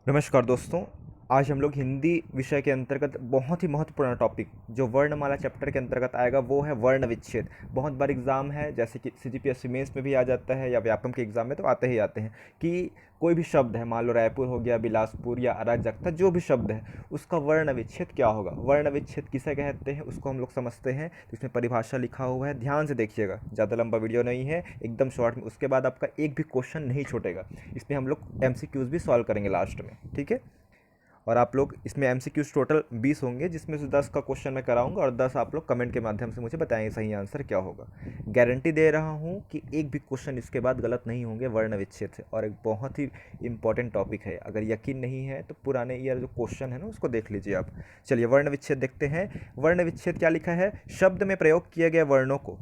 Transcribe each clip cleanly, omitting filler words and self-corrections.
नमस्कार दोस्तों। आज हम लोग हिंदी विषय के अंतर्गत बहुत ही महत्वपूर्ण टॉपिक जो वर्णमाला चैप्टर के अंतर्गत आएगा वो है वर्ण विच्छेद। बहुत बार एग्जाम है, जैसे कि सीजीपीएससी मेंस में भी आ जाता है या व्यापम के एग्जाम में तो आते ही आते हैं कि कोई भी शब्द है, मान लो रायपुर हो गया, बिलासपुर या अराजकता, जो भी शब्द है उसका वर्ण विच्छेद क्या होगा। वर्ण विच्छेद किसे कहते हैं उसको हम लोग समझते हैं। तो इसमें परिभाषा लिखा हुआ है, ध्यान से देखिएगा, ज़्यादा लंबा वीडियो नहीं है, एकदम शॉर्ट में। उसके बाद आपका एक भी क्वेश्चन नहीं छूटेगा। इसमें हम लोग एमसीक्यूज भी सॉल्व करेंगे लास्ट में, ठीक है। और आप लोग इसमें एमसीक्यूज टोटल 20 होंगे, जिसमें से 10 का क्वेश्चन मैं कराऊंगा और 10 आप लोग कमेंट के माध्यम से मुझे बताएंगे सही आंसर क्या होगा। गारंटी दे रहा हूँ कि एक भी क्वेश्चन इसके बाद गलत नहीं होंगे वर्ण विच्छेद से। और एक बहुत ही इंपॉर्टेंट टॉपिक है, अगर यकीन नहीं है तो पुराने ईयर जो क्वेश्चन है ना उसको देख लीजिए आप। चलिए वर्ण विच्छेद देखते हैं। वर्ण विच्छेद क्या लिखा है, शब्द में प्रयोग किए गए वर्णों को,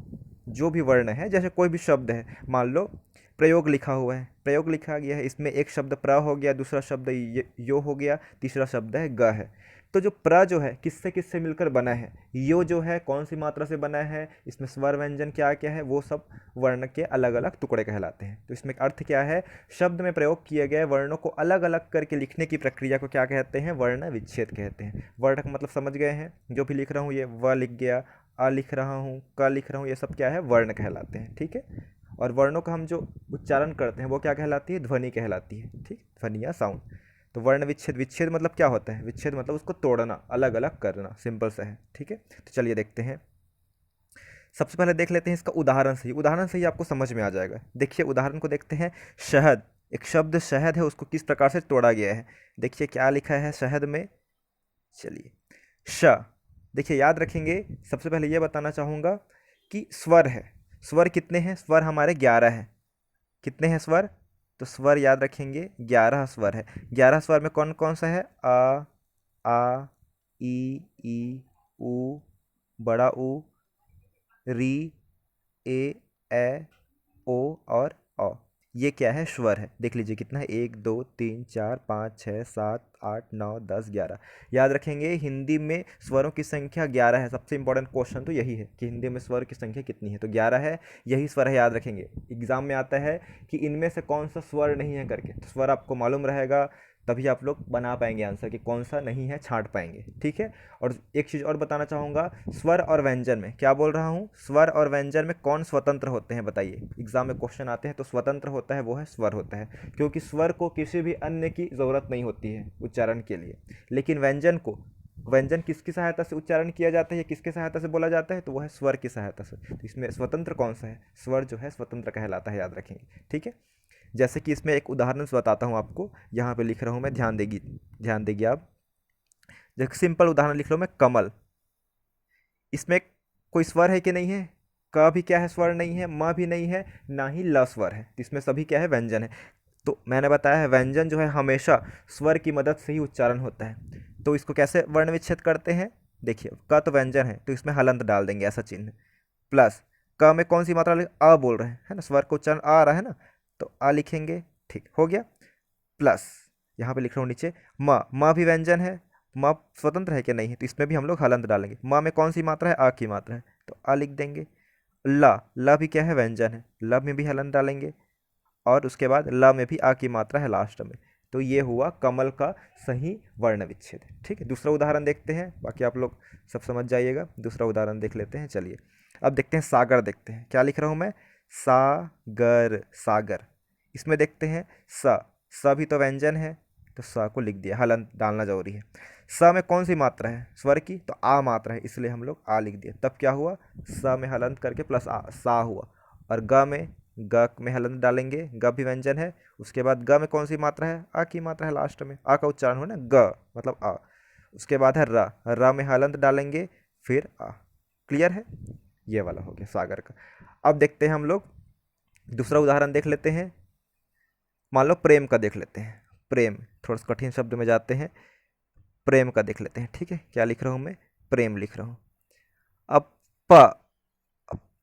जो भी वर्ण है, जैसे कोई भी शब्द है, मान लो प्रयोग लिखा हुआ है, प्रयोग लिखा गया है, इसमें एक शब्द प्र हो गया, दूसरा शब्द यो हो गया, तीसरा शब्द है ग है। तो जो प्र जो है किससे किससे मिलकर बना है, यो जो है कौन सी मात्रा से बना है, इसमें स्वर व्यंजन क्या क्या है, वो सब वर्ण के अलग अलग टुकड़े कहलाते हैं। तो इसमें अर्थ क्या है, शब्द में प्रयोग किए गए वर्णों को अलग अलग करके लिखने की प्रक्रिया को क्या कहते हैं, वर्ण विच्छेद कहते हैं। वर्ण का मतलब समझ गए हैं, जो भी लिख रहा हूँ ये व लिख गया, आ लिख रहा हूँ, क लिख रहा हूँ, ये सब क्या है, वर्ण कहलाते हैं, ठीक है। और वर्णों का हम जो उच्चारण करते हैं वो क्या कहलाती है, ध्वनि कहलाती है, ठीक, ध्वनि या साउंड। तो वर्ण विच्छेद, विच्छेद मतलब क्या होता है, विच्छेद मतलब उसको तोड़ना, अलग अलग करना, सिंपल सा है, ठीक है। तो चलिए देखते हैं। सबसे पहले देख लेते हैं इसका उदाहरण से ही, उदाहरण से ही आपको समझ में आ जाएगा। देखिए उदाहरण को देखते हैं। शहद, एक शब्द शहद है, उसको किस प्रकार से तोड़ा गया है। देखिए क्या लिखा है शहद में। चलिए श, देखिए याद रखेंगे। सबसे पहले ये बताना चाहूँगा कि स्वर है, स्वर कितने हैं, स्वर हमारे 11 हैं। कितने हैं स्वर, तो स्वर याद रखेंगे 11 स्वर है। 11 स्वर में कौन कौन सा है, आ ई उ, बड़ा ऊ, री, ए ओ और अ। ये क्या है, स्वर है। देख लीजिए कितना है, 1 2 3 4 5 6 7 8 9 10 11। याद रखेंगे हिंदी में स्वरों की संख्या 11 है। सबसे इंपॉर्टेंट क्वेश्चन तो यही है कि हिंदी में स्वर की संख्या कितनी है, तो 11 है, यही स्वर है। याद रखेंगे एग्जाम में आता है कि इनमें से कौन सा स्वर नहीं है करके, तो स्वर आपको मालूम रहेगा, तभी आप लोग बना पाएंगे आंसर कि कौन सा नहीं है, छांट पाएंगे, ठीक है। और एक चीज़ और बताना चाहूँगा, स्वर और व्यंजन में क्या बोल रहा हूँ, स्वर और व्यंजन में कौन स्वतंत्र होते हैं बताइए। एग्जाम में क्वेश्चन आते हैं तो स्वतंत्र होता है वो है स्वर होता है, क्योंकि स्वर को किसी भी अन्य की ज़रूरत नहीं होती है उच्चारण के लिए। लेकिन व्यंजन को, व्यंजन किसकी सहायता से उच्चारण किया जाता है या किसके सहायता से बोला जाता है, तो वह है स्वर की सहायता से। तो इसमें स्वतंत्र कौन सा है, स्वर जो है स्वतंत्र कहलाता है, याद रखेंगे, ठीक है। जैसे कि इसमें एक उदाहरण से बताता हूँ आपको, यहाँ पे लिख रहा हूँ मैं, ध्यान देगी आप। जैसे सिंपल उदाहरण लिख लो मैं, कमल। इसमें कोई स्वर है कि नहीं है, क भी क्या है, स्वर नहीं है, म भी नहीं है, ना ही ल स्वर है, तो इसमें सभी क्या है, व्यंजन है। तो मैंने बताया है व्यंजन जो है हमेशा स्वर की मदद से ही उच्चारण होता है। तो इसको कैसे वर्ण विच्छेद करते हैं, देखिए क तो व्यंजन है तो इसमें हलंत डाल देंगे, ऐसा चिन्ह, प्लस क में कौन सी मात्रा अ बोल रहे हैं, है ना, स्वर का उच्चारण आ रहा है ना, तो आ लिखेंगे, ठीक हो गया। प्लस यहाँ पे लिख रहा हूँ नीचे, म भी व्यंजन है, म स्वतंत्र है कि नहीं है, तो इसमें भी हम लोग हलंत डालेंगे। म में कौन सी मात्रा है, आ की मात्रा है, तो आ लिख देंगे। ल भी क्या है, व्यंजन है, ल में भी हलंत डालेंगे। और उसके बाद ल में भी आ की मात्रा है लास्ट में। तो ये हुआ कमल का सही वर्ण विच्छेद, ठीक है। दूसरा उदाहरण देखते हैं, बाकी आप लोग सब समझ जाइएगा। दूसरा उदाहरण देख लेते हैं, चलिए। अब देखते हैं सागर, देखते हैं क्या लिख रहा हूँ मैं, सागर, सागर। इसमें देखते हैं स भी तो व्यंजन है, तो स को लिख दिया, हलंत डालना जरूरी है। स में कौन सी मात्रा है, स्वर की, तो आ मात्रा है, इसलिए हम लोग आ लिख दिया। तब क्या हुआ, स में हलंत करके प्लस आ, सा हुआ। और ग में हलंत डालेंगे, ग भी व्यंजन है। उसके बाद ग में कौन सी मात्रा है, आ की मात्रा है लास्ट में, आ का उच्चारण हो ना, ग मतलब आ। उसके बाद है र में हलंत डालेंगे, फिर आ। क्लियर है, ये वाला हो गया सागर का। अब देखते हैं हम लोग दूसरा उदाहरण देख लेते हैं। मान लो प्रेम का देख लेते हैं, प्रेम, थोड़ा सा कठिन शब्द में जाते हैं, प्रेम का देख लेते हैं, ठीक है। क्या लिख रहा हूँ मैं, प्रेम लिख रहा हूँ। अब प,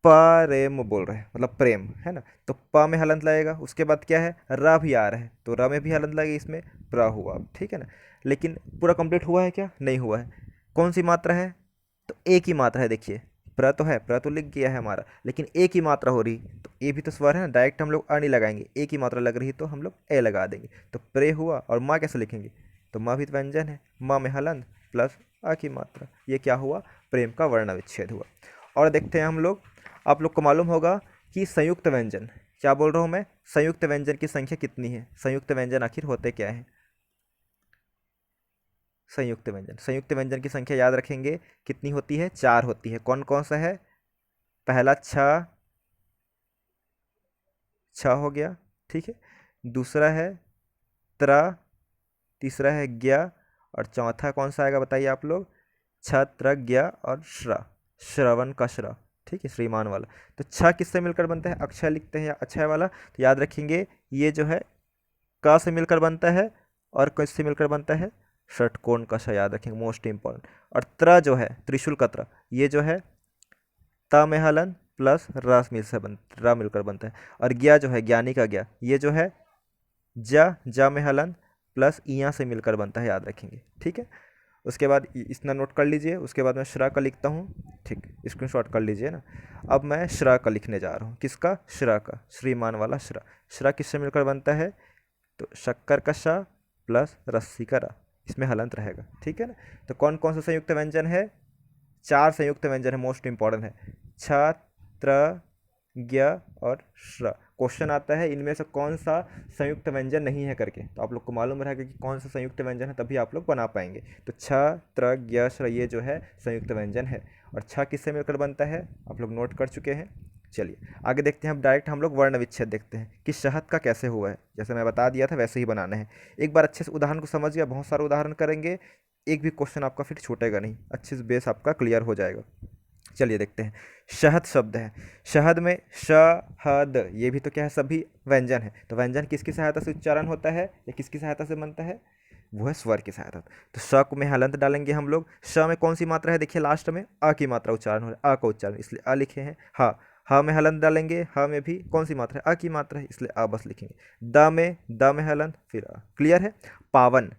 प्रेम बोल रहे हैं, मतलब प्रेम है ना, तो प में हलंत लगेगा। उसके बाद क्या है, र भी आ रहा है, तो र में भी हलंत लगेगी, इसमें प्र हुआ, ठीक है ना। लेकिन पूरा कंप्लीट हुआ है क्या, नहीं हुआ है। कौन सी मात्रा है, तो एक ही मात्रा है, देखिए प्र तो है, प्र तो लिख गया है हमारा, लेकिन ए की मात्रा हो रही तो ए भी तो स्वर है ना, डायरेक्ट हम लोग अ नहीं लगाएंगे, ए की मात्रा लग रही तो हम लोग ए लगा देंगे, तो प्रे हुआ। और माँ कैसे लिखेंगे, तो माँ भी तो व्यंजन है, माँ में हलंत प्लस आ की मात्रा, ये क्या हुआ, प्रेम का वर्ण विच्छेद हुआ। और देखते हैं हम लोग, आप लोग को मालूम होगा कि संयुक्त व्यंजन, क्या बोल रहा हूँ मैं, संयुक्त व्यंजन की संख्या कितनी है, संयुक्त व्यंजन आखिर होते क्या है, संयुक्त व्यंजन की संख्या याद रखेंगे कितनी होती है, 4 होती है। कौन कौन सा है, पहला छ, छ हो गया, ठीक है, दूसरा है त्र, तीसरा है ज्ञ, और चौथा कौन सा आएगा बताइए आप लोग, छत्र ज्ञ और श्र, श्रवण का श्र, ठीक है, श्रीमान वाला। तो छ किससे मिलकर बनता है, अक्षय लिखते हैं या अक्षय वाला, तो याद रखेंगे ये जो है क से मिलकर बनता है, और किससे मिलकर बनता है, षटकोण का ष, याद रखेंगे, मोस्ट इंपॉर्टेंट। और त्र जो है, त्रिशूल का त्र, ये जो है त में हलन प्लस र मिलकर बनता है। और ज्ञा जो है, ज्ञानी का ज्ञा, ये जो है ज में हलन प्लस इया से मिलकर बनता है, याद रखेंगे, ठीक है। उसके बाद इतना नोट कर लीजिए, उसके बाद मैं श्रा का लिखता हूँ, ठीक, स्क्रीनशॉट कर लीजिए ना। अब मैं श्रा का लिखने जा रहा हूँ, किसका, श्रा का, श्रीमान वाला श्रा। श्रा किससे मिलकर बनता है, तो शक्कर का श प्लस रस्सी का रा, इसमें हलंत रहेगा, ठीक है ना। तो कौन कौन सा संयुक्त व्यंजन है, 4 संयुक्त व्यंजन है, मोस्ट इंपॉर्टेंट है, छ, त्र, ज्ञ और श्र। क्वेश्चन आता है इनमें से कौन सा संयुक्त व्यंजन नहीं है करके, तो आप लोग को मालूम रहेगा कि कौन सा संयुक्त व्यंजन है, तभी आप लोग बना पाएंगे। तो छ, त्र, ज्ञ, श्र ये जो है संयुक्त व्यंजन है। और छ किससे मिलकर बनता है, आप लोग नोट कर चुके हैं। चलिए आगे देखते हैं, अब डायरेक्ट हम लोग वर्ण विच्छेद देखते हैं कि शहद का कैसे हुआ है, जैसे मैं बता दिया था वैसे ही बनाना है। एक बार अच्छे से उदाहरण को समझ गया, बहुत सारे उदाहरण करेंगे, एक भी क्वेश्चन आपका फिर छूटेगा नहीं, अच्छे से बेस आपका क्लियर हो जाएगा। चलिए देखते हैं, शहद शब्द है, शहद में शहद, ये भी तो क्या है, सभी व्यंजन है, तो व्यंजन किसकी सहायता से उच्चारण होता है या किसकी सहायता से बनता है, वो है स्वर की सहायता। तो श में हलंत डालेंगे हम लोग, श में कौन सी मात्रा है, देखिए लास्ट में अ की मात्रा उच्चारण हो रहा है, अ का उच्चारण, इसलिए अ लिखे हैं। ह में हलंत डालेंगे, ह में भी कौन सी मात्रा है, अ की मात्रा है, इसलिए अ बस लिखेंगे। द में हलंत, फिर अ, क्लियर है। पावन,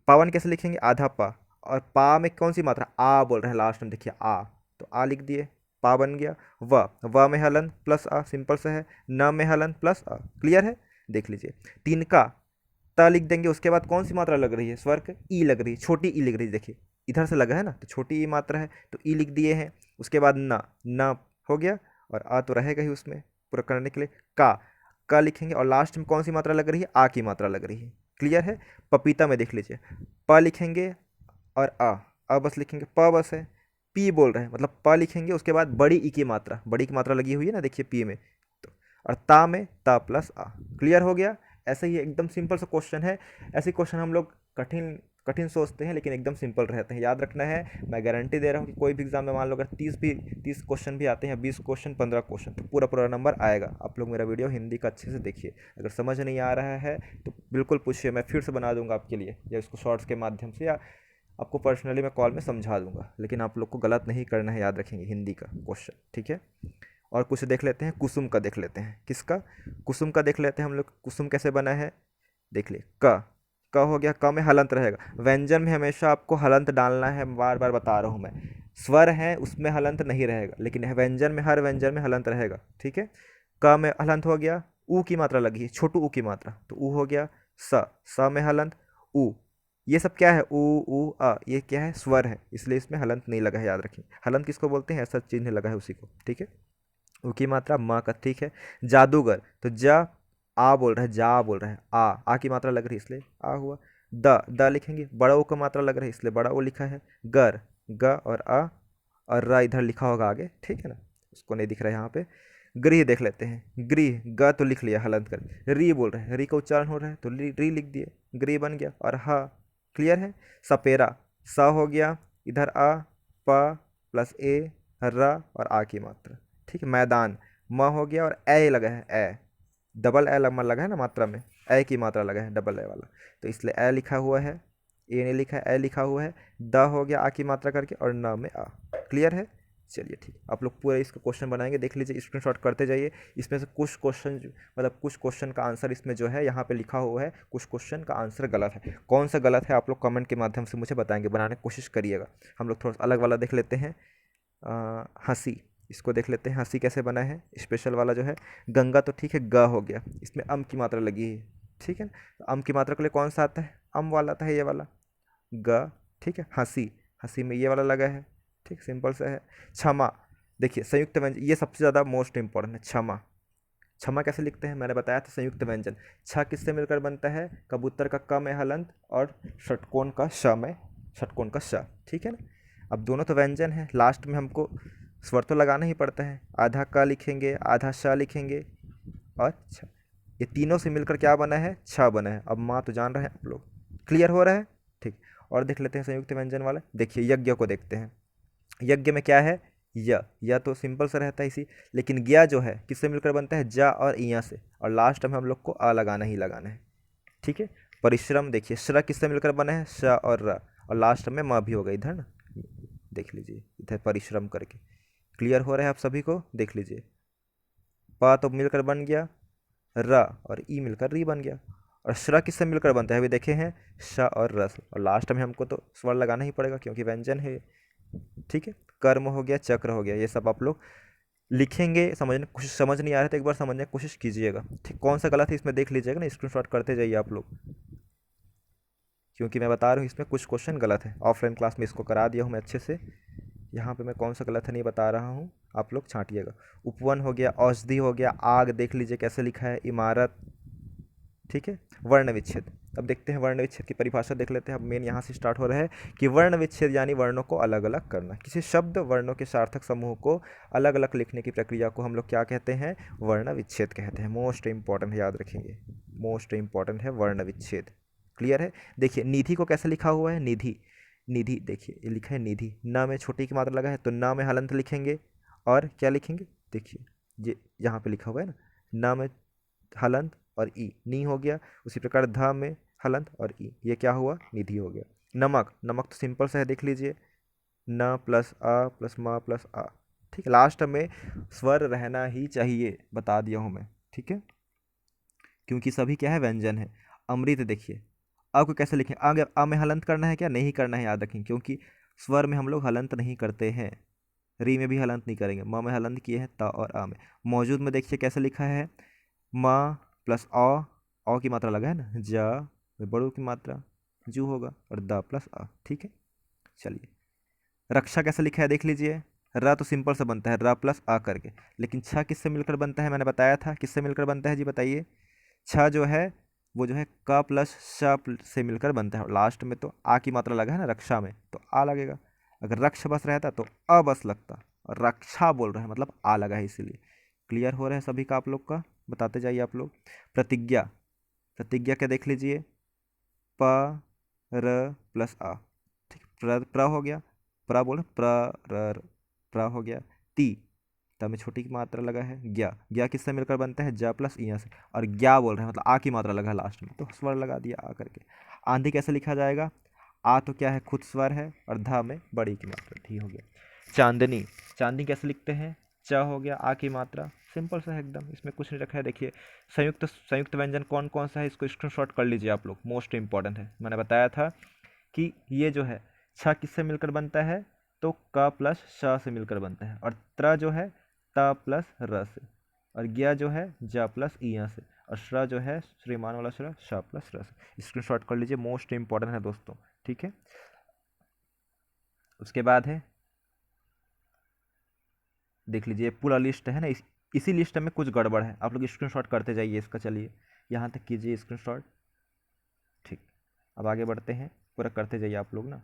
पावन कैसे लिखेंगे, आधा पा, और पा में कौन सी मात्रा, आ बोल रहे हैं लास्ट में, देखिए आ, तो आ लिख दिए, पा बन गया। व में हलन प्लस आ, सिंपल सा है। न में हलन प्लस आ, क्लियर है, देख लीजिए। तिनका, त लिख देंगे, उसके बाद कौन सी मात्रा लग रही है, स्वर के ई लग रही है, छोटी ई लग रही है, देखिए इधर से लगा है ना, तो छोटी ई मात्रा है, तो ई लिख दिए हैं। उसके बाद न हो गया, और आ तो रहेगा ही उसमें पूरा करने के लिए। का लिखेंगे, और लास्ट में कौन सी मात्रा लग रही है, आ की मात्रा लग रही है, क्लियर है। पपीता में देख लीजिए, प लिखेंगे और अ बस लिखेंगे, प बस है। पी बोल रहे हैं, मतलब प लिखेंगे, उसके बाद बड़ी ई की मात्रा, बड़ी की मात्रा लगी हुई है ना, देखिए पी में, तो और ता में ता प्लस आ, क्लियर हो गया। ऐसे ही एकदम सिंपल सा क्वेश्चन है। ऐसे क्वेश्चन हम लोग कठिन कठिन सोचते हैं, लेकिन एकदम सिंपल रहते हैं, याद रखना है। मैं गारंटी दे रहा हूँ कि कोई भी एग्जाम में मान लो अगर 30 क्वेश्चन भी आते हैं, 20 क्वेश्चन, 15 क्वेश्चन, तो पूरा पूरा नंबर आएगा। आप लोग मेरा वीडियो हिंदी का अच्छे से देखिए, अगर समझ नहीं आ रहा है तो बिल्कुल पूछिए, मैं फिर से बना दूंगा आपके लिए, या इसको शॉर्ट्स के माध्यम से, या आपको पर्सनली मैं कॉल में समझा दूंगा, लेकिन आप लोग को गलत नहीं करना है, याद रखेंगे हिंदी का क्वेश्चन, ठीक है। और कुछ देख लेते हैं, कुसुम का देख लेते हैं, किसका, कुसुम का देख लेते हैं हम लोग। कुसुम कैसे बना है, देख लिए, क हो गया, क में हलंत रहेगा। व्यंजन में हमेशा आपको हलंत डालना है, बार बार बता रहा हूँ मैं। स्वर है उसमें हलंत नहीं रहेगा, लेकिन व्यंजन में, हर व्यंजन में हलंत रहेगा, ठीक है। क में हलंत हो गया, ऊ की मात्रा लगी है, छोटू ऊ की मात्रा, तो ऊ हो गया। स में हलंत, ऊ, ये सब क्या है, ऊ आ, ये क्या है, स्वर है, इसलिए इसमें हलंत नहीं लगा है, याद रखिए। हलंत किसको बोलते हैं, ऐसा चिन्ह लगा है उसी को, ठीक है। ऊ की मात्रा माँ का, ठीक है। जादूगर, तो जा आ बोल रहा है, जा बोल रहा है, आ की मात्रा लग रही है, इसलिए आ हुआ। द लिखेंगे, बड़ा ओ का मात्रा लग रहा है, इसलिए बड़ा ओ लिखा है। गर, ग और आ, और र इधर लिखा होगा आगे, ठीक है ना, उसको नहीं दिख रहा है यहाँ पे। गृह देख लेते हैं, गृह, ग तो लिख लिया हलंत कर, री बोल रहे हैं, री का उच्चारण हो रहा है, तो री लिख दिए, गृह बन गया। और हा, क्लियर है। सपेरा, स हो गया, इधर आ, प प्लस ए, र और आ की मात्रा, ठीक है। मैदान, म हो गया, और ए लगा है, ए डबल ए लगा है ना मात्रा में, ए की मात्रा लगा है डबल ए वाला, तो इसलिए ए लिखा हुआ है, ए नहीं लिखा है, ए लिखा हुआ है। द हो गया आ की मात्रा करके, और न में आ, क्लियर है। चलिए ठीक, आप लोग पूरा इसका क्वेश्चन बनाएंगे, देख लीजिए, स्क्रीनशॉट करते जाइए। इसमें से कुछ क्वेश्चन मतलब कुछ क्वेश्चन का आंसर इसमें जो है यहाँ पे लिखा हुआ है, कुछ क्वेश्चन का आंसर गलत है। कौन सा गलत है आप लोग कमेंट के माध्यम से मुझे बताएंगे, बनाने की कोशिश करिएगा। हम लोग थोड़ा सा अलग वाला देख लेते हैं। हंसी, इसको देख लेते हैं हंसी कैसे बना है। स्पेशल वाला जो है गंगा तो ठीक है, ग हो गया, इसमें अम की मात्रा लगी है, ठीक है ना। तो अम की मात्रा के लिए कौन सा आता है, अम वाला आता है, ये वाला ग, ठीक है। हंसी, हंसी में ये वाला लगा है, ठीक, सिंपल सा है। क्षमा, देखिए संयुक्त व्यंजन, ये सबसे ज़्यादा मोस्ट इंपॉर्टेंट है, क्षमा। क्षमा कैसे लिखते हैं, मैंने बताया था संयुक्त व्यंजन। छ किससे मिलकर बनता है, कबूतर का क में हलंत और षटकोण का श में, षटकोण का श, ठीक है ना। अब दोनों तो व्यंजन है, लास्ट में हमको स्वर तो लगाना ही पड़ता है, आधा क लिखेंगे, आधा श लिखेंगे और छ, ये तीनों से मिलकर क्या बना है, छ बना है। अब माँ तो जान रहे हैं आप लोग, क्लियर हो रहा है, ठीक। और देख लेते हैं संयुक्त व्यंजन वाला, देखिए यज्ञ को देखते हैं। यज्ञ में क्या है, या तो सिंपल सा रहता है इसी, लेकिन ज्ञा जो है किससे मिलकर बनता है, जा और इया से, और लास्ट में हम लोग को आ लगाना ही लगाना है, ठीक है। परिश्रम देखिए, श्र किससे मिलकर बना है, श और र, और लास्ट में म भी होगा इधर ना, देख लीजिए इधर परिश्रम करके। क्लियर हो रहा है आप सभी को, देख लीजिए। प तो मिलकर बन गया र, और ई मिलकर री बन गया। और श्र किससे मिलकर बनता है, अभी देखे हैं, श और रस, और लास्ट में हमको तो स्वर लगाना ही पड़ेगा क्योंकि व्यंजन है, ठीक है। कर्म हो गया, चक्र हो गया, ये सब आप लोग लिखेंगे। समझने कुछ समझ नहीं आ रहा तो एक बार समझने की कोशिश कीजिएगा, ठीक। कौन सा गलत है इसमें देख लीजिएगा ना, स्क्रीनशॉट करते जाइए आप लोग, क्योंकि मैं बता रहा हूँ इसमें कुछ क्वेश्चन गलत है। ऑफलाइन क्लास में इसको करा दिया हूँ मैं अच्छे से, यहाँ पे मैं कौन सा गलत है नहीं बता रहा हूँ, आप लोग छांटिएगा। उपवन हो गया, औषधि हो गया, आग देख लीजिए कैसे लिखा है, इमारत, ठीक है। वर्ण विच्छेद, अब देखते हैं वर्ण विच्छेद की परिभाषा देख लेते हैं। अब मेन यहाँ से स्टार्ट हो रहा है कि वर्ण विच्छेद यानी वर्णों को अलग अलग करना, किसी शब्द वर्णों के सार्थक समूह को अलग अलग लिखने की प्रक्रिया को हम लोग क्या कहते हैं, वर्ण विच्छेद कहते हैं। मोस्ट इंपॉर्टेंट है, याद रखेंगे, मोस्ट इंपॉर्टेंट है वर्ण विच्छेद। क्लियर है। देखिए निधि को कैसे लिखा हुआ है, निधि, निधि देखिए ये लिखा है निधि, न में छोटी की मात्रा लगा है तो न में हलंत लिखेंगे, और क्या लिखेंगे, देखिए ये यहाँ पे लिखा हुआ है ना, न में हलंत और ई, नी हो गया। उसी प्रकार ध में हलंत और ई, ये क्या हुआ, निधि हो गया। नमक, नमक तो सिंपल सा है, देख लीजिए, न प्लस आ प्लस मा प्लस आ, ठीक। लास्ट में स्वर रहना ही चाहिए, बता दिया हूँ मैं, ठीक है, क्योंकि सभी क्या है, व्यंजन है। अमृत देखिए, अ को कैसे लिखें, आगे आ में हलंत करना है क्या, नहीं करना है, याद रखें, क्योंकि स्वर में हम लोग हलंत नहीं करते हैं। री में भी हलंत नहीं करेंगे, म में हलंत किए हैं, ता और आ में। मौजूद में देखिए कैसे लिखा है, माँ प्लस औ की मात्रा लगा है ना, जा में बड़ों की मात्रा जू होगा, और द प्लस आ, ठीक है। चलिए रक्षा कैसे लिखा है देख लीजिए, र तो सिंपल सा बनता है र प्लस आ करके, लेकिन छ किससे मिलकर बनता है, मैंने बताया था किससे मिलकर बनता है जी, बताइए। छ जो है वो जो है क प्लस श से मिलकर बनता है, और लास्ट में तो आ की मात्रा लगा है ना रक्षा में, तो आ लगेगा। अगर रक्ष बस रहता तो अ बस लगता, और रक्षा बोल रहे हैं मतलब आ लगा है, इसीलिए। क्लियर हो रहा है सभी का आप लोग का, बताते जाइए आप लोग। प्रतिज्ञा, प्रतिज्ञा क्या देख लीजिए, प र प्लस आ, ठीक। प्र हो गया, प्र बोले प्र र प्र हो गया। ती, त में छोटी की मात्रा लगा है, ज्ञा, ज्ञा किससे मिलकर बनता है, ज प्लस इया से, और ज्ञा बोल रहे हैं मतलब आ की मात्रा लगा है लास्ट में, तो स्वर लगा दिया आ करके। आंधी कैसे लिखा जाएगा, आ तो क्या है खुद स्वर है, और धा में बड़ी की मात्रा, ठीक हो गया। चांदनी, चांदनी कैसे लिखते हैं, च हो गया आ की मात्रा, सिंपल सा है एकदम, इसमें कुछ नहीं रखा है। देखिए संयुक्त संयुक्त व्यंजन कौन कौन सा है, इसको स्क्रीनशॉट कर लीजिए आप लोग, मोस्ट इंपॉर्टेंट है। मैंने बताया था कि ये जो है छ किससे मिलकर बनता है, तो क प्लस श से मिलकर बनता है, और त्र जो है त प्लस र से, और ज्ञा जो है ज प्लस इया से, और श्र जो है श्रीमान वाला श्र श प्लस र से। स्क्रीनशॉट कर लीजिए, मोस्ट इंपॉर्टेंट है दोस्तों, ठीक है। उसके बाद है, देख लीजिए पूरा लिस्ट है ना, इसी लिस्ट में कुछ गड़बड़ है, आप लोग स्क्रीनशॉट करते जाइए इसका। चलिए यहाँ तक कीजिए स्क्रीनशॉट, ठीक। अब आगे बढ़ते हैं, पूरा करते जाइए आप लोग ना,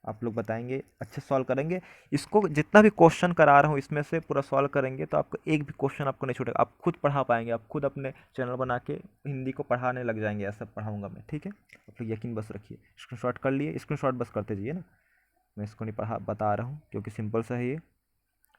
आप लोग बताएंगे अच्छे सॉल्व करेंगे इसको। जितना भी क्वेश्चन करा रहा हूँ इसमें से पूरा सॉल्व करेंगे तो आपको एक भी क्वेश्चन आपको नहीं छूटेगा, आप खुद पढ़ा पाएंगे, आप खुद अपने चैनल बना के हिंदी को पढ़ाने लग जाएंगे, ऐसा पढ़ाऊँगा मैं, ठीक है। आप लोग यकीन बस रखिए, स्क्रीनशॉट कर लिए, स्क्रीनशॉट बस करते जाइए ना, मैं इसको नहीं पढ़ा बता रहा हूँ क्योंकि सिंपल सा है ये।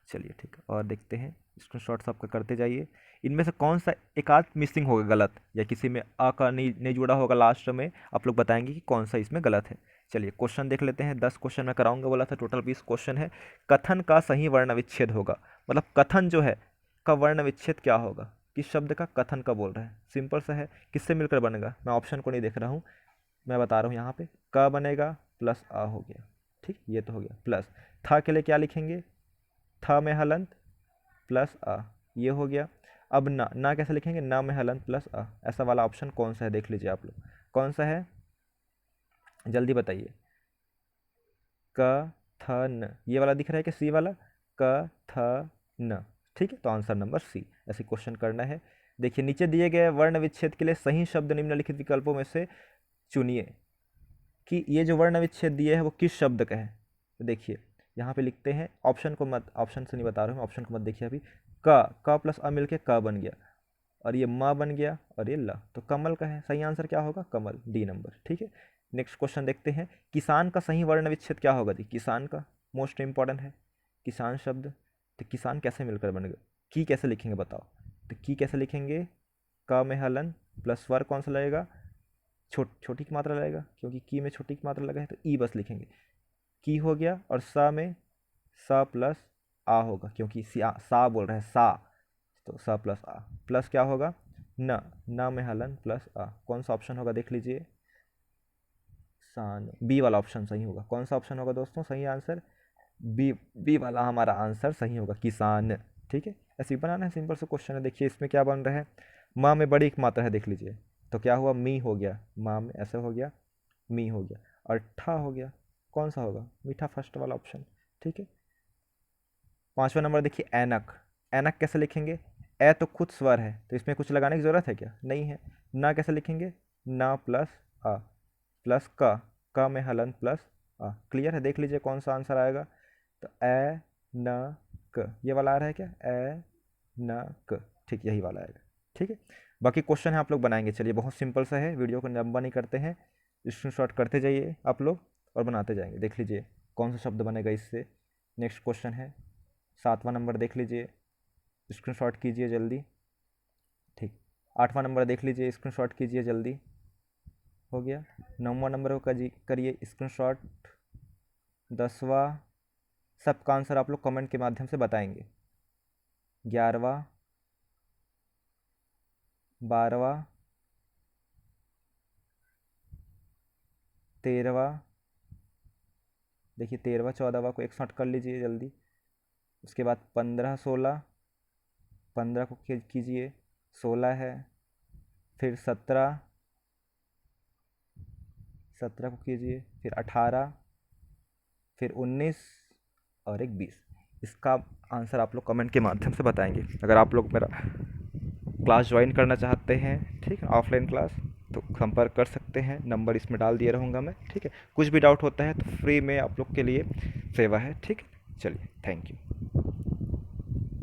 चलिए ठीक है, और देखते हैं, स्क्रीनशॉट सबका करते जाइए। इनमें से कौन सा एक आध मिसिंग होगा गलत, या किसी में आ का नहीं जुड़ा होगा लास्ट में, आप लोग बताएंगे कि कौन सा इसमें गलत है। चलिए क्वेश्चन देख लेते हैं, 10 क्वेश्चन मैं कराऊंगा बोला था, टोटल 20 क्वेश्चन है। कथन का सही वर्ण विच्छेद होगा, मतलब कथन जो है का वर्ण विच्छेद क्या होगा, किस शब्द का कथन का बोल रहे हैं, सिंपल सा है, किससे मिलकर बनेगा, मैं ऑप्शन को नहीं देख रहा हूँ, मैं बता रहा हूँ यहाँ पे, क बनेगा प्लस आ हो गया, ठीक, ये तो हो गया। प्लस था के लिए क्या लिखेंगे, थ में हलंत प्लस अ, ये हो गया। अब ना, ना कैसे लिखेंगे, ना में हलंत प्लस अ, ऐसा वाला ऑप्शन कौन सा है देख लीजिए आप लोग, कौन सा है जल्दी बताइए। क थ न, ये वाला दिख रहा है कि सी वाला, क थ न, ठीक है, तो आंसर नंबर सी। ऐसे क्वेश्चन करना है। देखिए नीचे दिए गए वर्ण विच्छेद के लिए सही शब्द निम्नलिखित विकल्पों में से चुनिए, कि ये जो वर्ण विच्छेद दिए है वो किस शब्द का है। तो देखिए यहाँ पे लिखते हैं, ऑप्शन को मत, ऑप्शन से नहीं बता रहा हूँ, ऑप्शन को मत देखिए अभी। क प्लस अ मिलके क बन गया, और ये म बन गया, और ये ल, तो कमल का है। सही आंसर क्या होगा, कमल, डी नंबर, ठीक है। नेक्स्ट क्वेश्चन देखते हैं, किसान का सही वर्ण विच्छेद क्या होगा जी। किसान का मोस्ट इंपॉर्टेंट है, किसान शब्द, तो किसान कैसे मिलकर बनेगा, की कैसे लिखेंगे बताओ। तो की कैसे लिखेंगे, क में हलन प्लस स्वर कौन सा लगेगा, छोटी की मात्रा लगेगा, क्योंकि की में छोटी की मात्रा लगा है तो ई बस लिखेंगे, की हो गया। और सा में सा प्लस आ होगा, क्योंकि सा बोल रहे हैं सा, तो सा प्लस आ, प्लस क्या होगा न, न में हलन प्लस आ, कौन सा ऑप्शन होगा देख लीजिए, सान, बी वाला ऑप्शन सही होगा। कौन सा ऑप्शन होगा दोस्तों सही आंसर, बी वाला हमारा आंसर सही होगा, किसान, ठीक है। ऐसे ही बनाना है, सिंपल सा क्वेश्चन है। देखिए इसमें क्या बन रहा है, माँ में बड़ी एक मात्रा है देख लीजिए, तो क्या हुआ, मी हो गया, माँ में ऐसे हो गया, मी हो गया, और ठा हो गया, कौन सा होगा, मीठा, फर्स्ट वाला ऑप्शन, ठीक है। 5वां नंबर देखिए, ऐनक, ऐनक कैसे लिखेंगे, ए तो खुद स्वर है, तो इसमें कुछ लगाने की ज़रूरत है क्या, नहीं है। ना कैसे लिखेंगे, ना प्लस आ प्लस क में हलन प्लस आ, क्लियर है, देख लीजिए कौन सा आंसर आएगा। तो ए न क, ये वाला आ रहा है क्या, ए न क, ठीक, यही वाला आएगा, ठीक है। बाकी क्वेश्चन है आप लोग बनाएंगे, चलिए बहुत सिंपल सा है, वीडियो को लंबा नहीं करते हैं, स्क्रीनशॉट करते जाइए आप लोग और बनाते जाएंगे। देख लीजिए कौन सा शब्द बनेगा इससे। नेक्स्ट क्वेश्चन है 7वां नंबर, देख लीजिए, स्क्रीनशॉट कीजिए जल्दी, ठीक। 8वां नंबर देख लीजिए, स्क्रीनशॉट कीजिए जल्दी, हो गया। 9वां नंबर को करिए स्क्रीनशॉट। 10वां, सबका आंसर आप लोग कमेंट के माध्यम से बताएंगे। 11वां, 12वां, 13वां, देखिए 13वां 14वां को एक साथ कर लीजिए जल्दी। उसके बाद 15 16, 15 को कीजिए, 16 है, फिर 17, 17 को कीजिए, फिर 18, फिर 19, और एक 20। इसका आंसर आप लोग कमेंट के माध्यम से बताएंगे। अगर आप लोग मेरा क्लास ज्वाइन करना चाहते हैं, ठीक है, ऑफलाइन क्लास, तो संपर्क कर सकते हैं, नंबर इसमें डाल दिए रहूँगा मैं, ठीक है। कुछ भी डाउट होता है तो फ्री में आप लोग के लिए सेवा है, ठीक है। चलिए, थैंक यू।